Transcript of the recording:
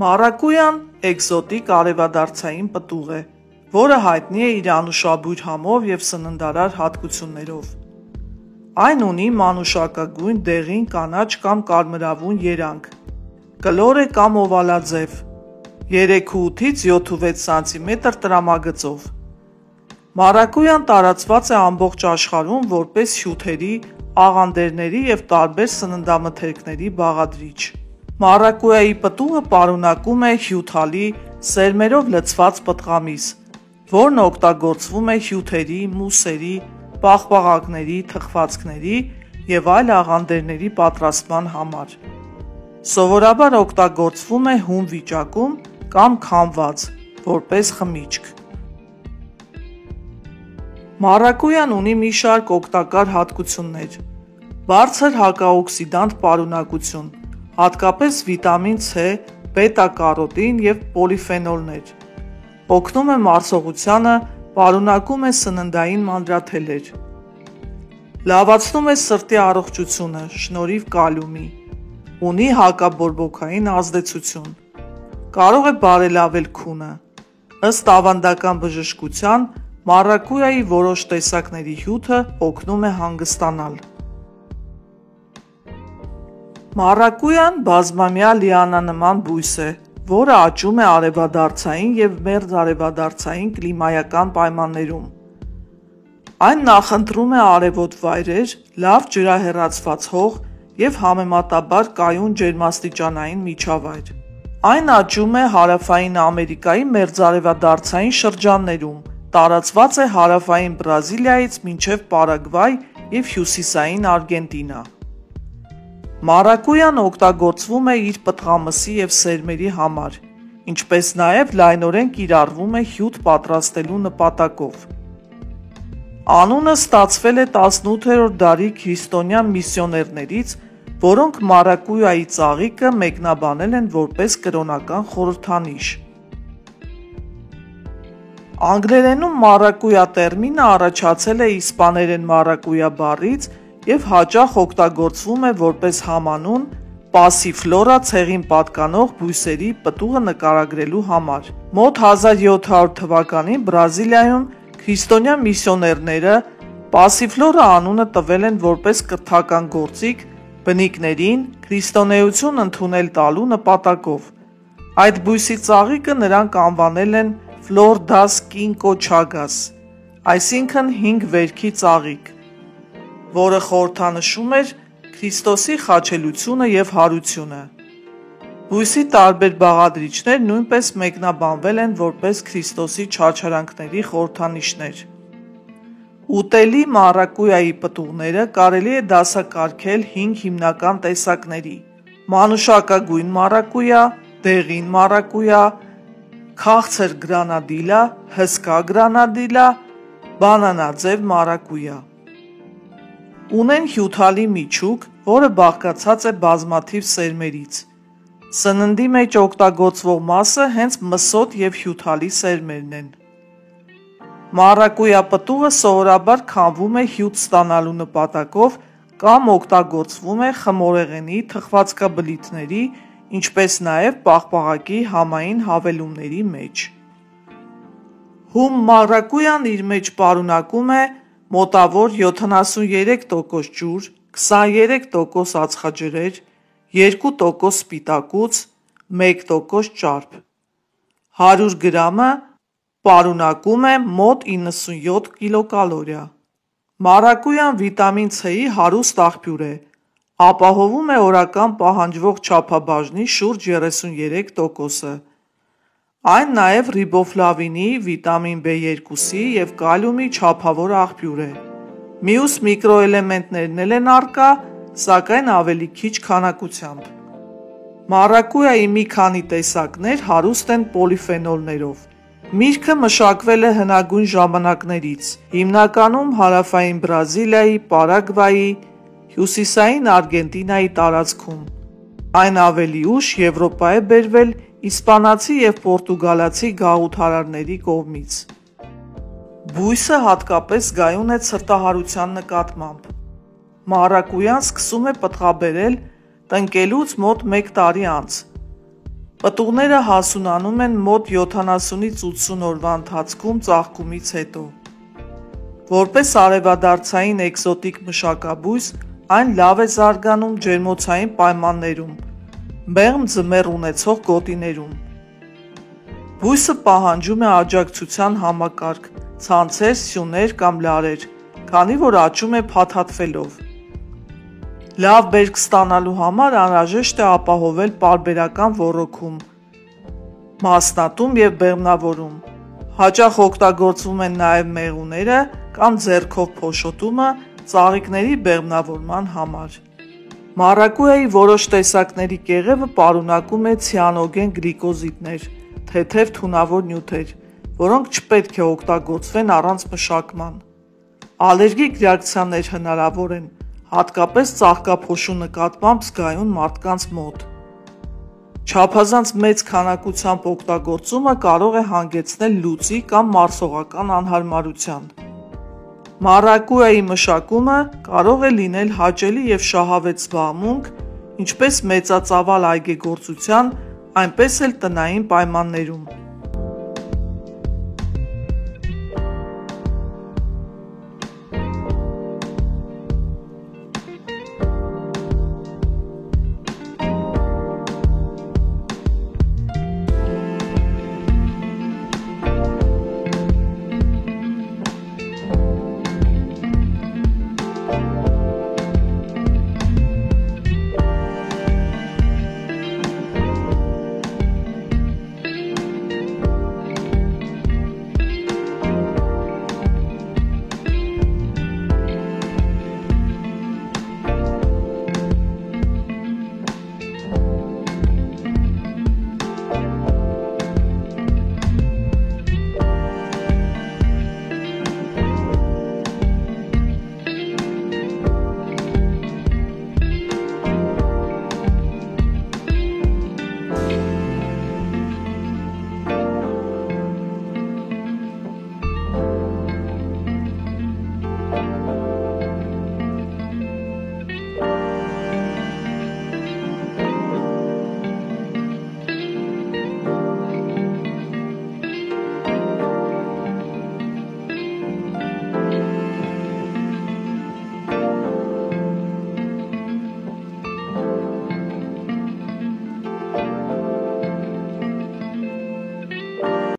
Մարակույան էկզոտիկ արևադարձային պտուղ է, որը հայտնի է իր անուշաբույր համով և սննդարար հատկություններով։ Այն ունի մանուշակագույն, դեղին, կանաչ կամ կարմրավուն երանգ, կլոր է կամ օվալաձև, 3,8-ից 7,6 սմ տրամագծով։ Մարակույան տարածված է ամբողջ աշխարհում որպես հյութերի, աղանդերների և տարբեր սննդամթերքների բաղադրիչ։ Մարակույայի պտուղը պարունակում է հյութալի, սերմերով լցված պտղամիս, որն օգտագործվում է հյութերի, մուսերի, պաղպաղակների, թխվածքների և այլ աղանդերների պատրաստման համար։ Սովորաբար օգտագործվում է հում վիճակում կամ քամված, որպես խմիչք։ Մարակույան ունի մի շարք օգտակար հատկություններ. բարձր հակաօքսիդանտ պարունակություն, հատկապես վիտամին C, բետա-կարոտին և պոլիֆենոլներ, օգնում է մարսողությանը, պարունակում է սննդային մանրաթելեր, լավացնում է սրտի առողջությունը շնորհիվ կալիումի, ունի հակաբորբոքային ազդեցություն, կարող է բարելավել քունը։ Ըստ ավանդական բժշկության, մարակույայի որոշ տեսակների հյութը օգնում է հանգստանալ։ Մարակույան բազմամյա լիանանման բույս է, որը աճում է արևադարձային և մերձարևադարձային կլիմայական պայմաններում։ Այն նախընտրում է արևոտ վայրեր, լավ ջրահեռացված հող և համեմատաբար կայուն ջերմաստիճանային միջավայր։ Այն աճում է Հարավային Ամերիկայի մերձարևադարձային շրջաններում, տարածված է հարավային Բրազիլիայից մինչև Պարագվայ և հյուսիսային Արգենտինա։ Մարակույան օգտագործվում է իր պտղամսի և սերմերի համար, ինչպես նաև լայնորեն կիրառվում է հյութ պատրաստելու նպատակով։ Անունը ստացվել է 18-րդ դարի քրիստոնյա միսիոներներից, որոնք մարակույայի ծաղիկը մեկնաբանել են որպես կրոնական խորհրդանիշ։ Անգլերենում մարակույա տերմինը առաջացել է իսպաներեն մարակույա բառից և հաճախ օգտագործվում է որպես համանուն պասիֆլորա ցեղին պատկանող բույսերի պտուղը նկարագրելու համար։ Մոտ 1700 թվականին Բրազիլիայում քրիստոնյա միսիոներները պասիֆլորա անունը տվել են որպես կրթական գործիք բնիկներին քրիստոնեություն ընդունել տալու նպատակով։ Այդ բույսի ծաղիկը նրանք անվանել են Flor das Cinco Chagas, այսինքն 5 վերքի ծաղիկ, որը խորհրդանշում էր Քրիստոսի խաչելությունը և հարությունը։ Բույսի տարբեր բաղադրիչներ նույնպես մեկնաբանվել են որպես Քրիստոսի չարչարանքների խորհրդանիշներ։ Ուտելի մարակույայի պտուղները կարելի է դասակարգել 5 հիմնական տեսակների՝ մանուշակագույն մարակույա, դեղին մարակույա, քաղցր գրանադիլա, հսկա գրանադիլա, բանանաձև մարակույա։ Ունեն հյութալի միջուկ, որը բաղկացած է բազմաթիվ սերմերից։ Սննդի մեջ օգտագործվող մասը հենց մսոտ և հյութալի սերմերն են։ Մարակույա պտուղը սովորաբար քամվում է հյութ ստանալու նպատակով կամ օգտագործվում է խմորեղենի, թխվածքաբլիթների, ինչպես նաև պաղպաղակի համային հավելումների մեջ։ Հում մարակույան իր մեջ պարունակում է մոտավոր 73% ջուր, 23% ածխաջրեր, 2% սպիտակուց, 1% ճարպ։ 100 գրամը պարունակում է մոտ 97 կիլոկալորիա։ Մարակույան վիտամին C-ի հարուստ աղբյուր է, ապահովում է օրական պահանջվող չափաբաժնի շուրջ 33%-ը։ Այն նաև ռիբոֆլավինի, վիտամին B2-ի և կալիումի չափավոր աղբյուր է։ Մյուս միկրոէլեմենտներն էլ են առկա, սակայն ավելի քիչ քանակությամբ։ Մարակույայի մի քանի տեսակներ հարուստ են պոլիֆենոլներով։ Միրգը մշակվել է հնագույն ժամանակներից, հիմնականում հարավային Բրազիլիայի, Պարագվայի, հյուսիսային Արգենտինայի տարածքում։ Այն ավելի ուշ Եվրոպա է բերվել իսպանացի և պորտուգալացի գաղութարարների կողմից։ Բույսը հատկապես զգայուն է ցրտահարության նկատմամբ։ Մարակույան սկսում է պտղաբերել տնկելուց մոտ 1 տարի անց։ Պտուղները հասունանում են մոտ 70-ից 80 օրվա ընթացքում ծաղկումից հետո։ Որպես արևադարձային էկզոտիկ մշակաբույս, այն լավ է զարգանում ջերմոցային պայմաններում, մեղմ ձմեռ ունեցող գոտիներում։ Բույսը պահանջում է աջակցության համակարգ, ցանցեր, սյուներ կամ լարեր, քանի որ աճում է փաթաթվելով։ Լավ բերք ստանալու համար անհրաժեշտ է ապահովել պարբերական ոռոգում, մասնատում և բեղմնավորում։ Հաճախ օգտագործվում են նաև մեղուները կամ ձեռքով փոշոտումը ծաղիկների բեղմնավորման համար։ Մարակույայի որոշ տեսակների կեղևը պարունակում է ցիանոգեն գլիկոզիդներ, թեթև թունավոր նյութեր, որոնք չպետք է օգտագործվեն առանց մշակման։ Ալերգիկ ռեակցիաներ հնարավոր են, հատկապես ծաղկափոշու նկատմամբ զգայուն մարդկանց մոտ։ Չափազանց մեծ քանակությամբ օգտագործումը կարող է հանգեցնել լուծի կամ մարսողական անհարմարության։ Մարակույայի մշակումը կարող է լինել հաճելի և շահավետ զբաղմունք, ինչպես մեծածավալ այգեգործության, այնպես էլ տնային պայմաններում։